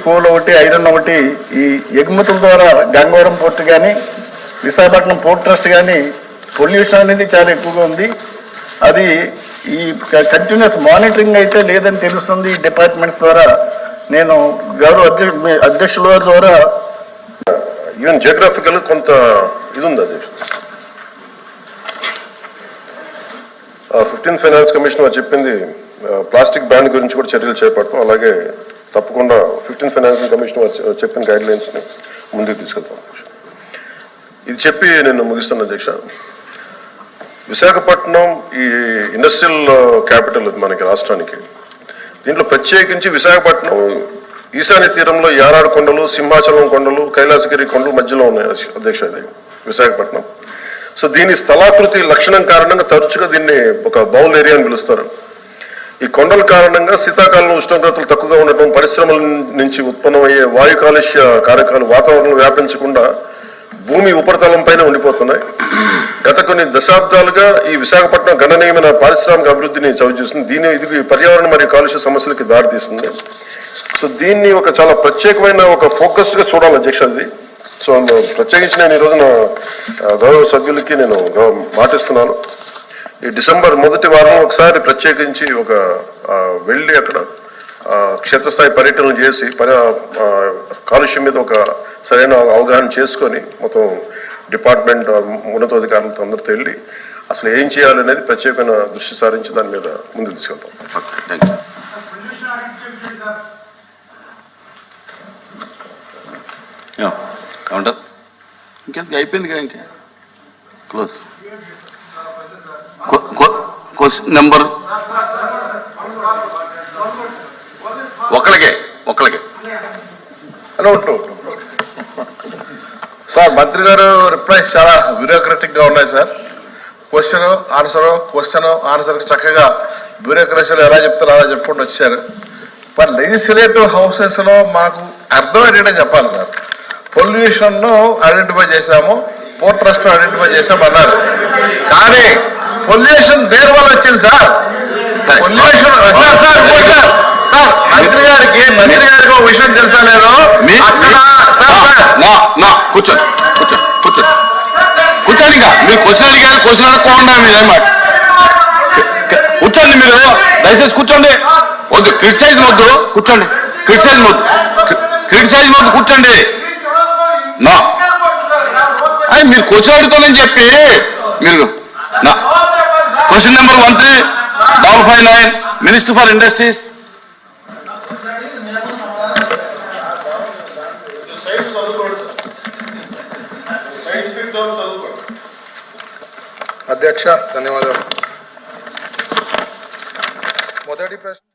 Coal ఒకటి, iron ఒకటి ఈ ఎగుమతుల ద్వారా గంగవరం పోర్ట్ కానీ విశాఖపట్నం పోర్ట్ ట్రస్ట్ కానీ పొల్యూషన్ అనేది చాలా ఎక్కువగా ఉంది. అది ఈ కంటిన్యూస్ మానిటరింగ్ అయితే లేదని తెలుస్తుంది ఈ డిపార్ట్మెంట్స్ ద్వారా. నేను గౌరవ అధ్యక్షుల ద్వారా ఈవెన్ జియోగ్రాఫికల్ కొంత ఇది ఉంది అధ్యక్షుడు. 15th ఫైనాన్స్ కమిషన్ చెప్పింది ప్లాస్టిక్ బ్యాన్ గురించి కూడా చర్యలు చేపడతాం. అలాగే తప్పకుండా 15th ఫైనాన్స్ కమిషన్ చెప్పిన గైడ్ లైన్స్ ని ముందుకు తీసుకెళ్తాం. ఇది చెప్పి నేను ముగిస్తున్న అధ్యక్ష. విశాఖపట్నం ఈ ఇండస్ట్రియల్ క్యాపిటల్ మనకి రాష్ట్రానికి. దీంట్లో ప్రత్యేకించి విశాఖపట్నం ఈశాన్య తీరంలో యారాడు కొండలు, సింహాచలం కొండలు, కైలాసగిరి కొండలు మధ్యలో ఉన్నాయి అధ్యక్ష ఇది విశాఖపట్నం. సో దీని స్థలాకృతి లక్షణం కారణంగా తరచుగా దీన్ని ఒక బౌల్ ఏరియా అని పిలుస్తారు. ఈ కొండల కారణంగా శీతాకాలంలో ఉష్ణోగ్రతలు తక్కువగా ఉండటం, పరిశ్రమల నుంచి ఉత్పన్నమయ్యే వాయు కాలుష్య కారకాలు వాతావరణంలో వ్యాపించకుండా భూమి ఉపరితలం పైన ఉండిపోతున్నాయి. గత కొన్ని దశాబ్దాలుగా ఈ విశాఖపట్నం గణనీయమైన పారిశ్రామిక అభివృద్ధిని చవిచూస్తుంది. ఇది పర్యావరణ మరియు కాలుష్య సమస్యలకి దారితీస్తుంది. సో దీన్ని ఒక చాలా ప్రత్యేకమైన ఒక ఫోకస్డ్గా చూడాలి అధ్యక్ష. అది సో ప్రత్యేకించి నేను ఈ రోజున గౌరవ సభ్యులకి నేను మాటిస్తున్నాను. ఈ డిసెంబర్ మొదటి వారం ఒకసారి ప్రత్యేకించి ఒక వెళ్ళి అక్కడ క్షేత్రస్థాయి పర్యటనలు చేసి కాలుష్యం మీద ఒక సరైన అవగాహన చేసుకొని మొత్తం డిపార్ట్మెంట్ ఉన్నతాధికారులతో అందరితో వెళ్ళి అసలు ఏం చేయాలనేది ప్రత్యేకమైన దృష్టి సారించి దాని మీద ముందుకు తీసుకెళ్తాం. ఇంకెందుకు అయిపోయింది కదా, ఇంకా క్లోజ్. క్వశ్చన్ నెంబర్ ఒకళ్ళకే హలో సార్, మంత్రి గారు రిప్లైస్ చాలా బ్యూరోక్రటిక్ గా ఉన్నాయి సార్. క్వశ్చన్ ఆన్సర్ చక్కగా బ్యూరోక్రసీలో ఎలా చెప్తారో అలా చెప్పుకుంటూ వచ్చారు. మరి లెజిస్లేటివ్ హౌసెస్ లో మాకు అర్థమయ్యేటట్టు చెప్పాలి సార్. పొల్యూషన్ ను ఐడెంటిఫై చేశాము, పోర్ట్ ట్రస్ట్ ఐడెంటిఫై చేశాము అన్నారు. కానీ పొల్యూషన్ దేని వల్ల వచ్చింది సార్? పొల్యూషన్ సార్ మంత్రి గారికి ఒక విషయం తెలుసా లేదు అక్కడ కూర్చోండి ఇంకా మీరు క్వశ్చన్ అడిగారు, క్వశ్చన్ అడగకుండా మీరేమాట కూర్చోండి. మీరు దయచేసి కూర్చోండి. వద్దు క్రిటిసైజ్ వద్దు, కూర్చోండి. క్రిటిసైజ్ వద్దు కూర్చోండి. మీరు క్వశ్చన్ అడుగుతానని చెప్పి మీరు question number 13,559 minister for industries. అధ్యక్ష ధన్యవాదాలు. మొదటి ప్రశ్న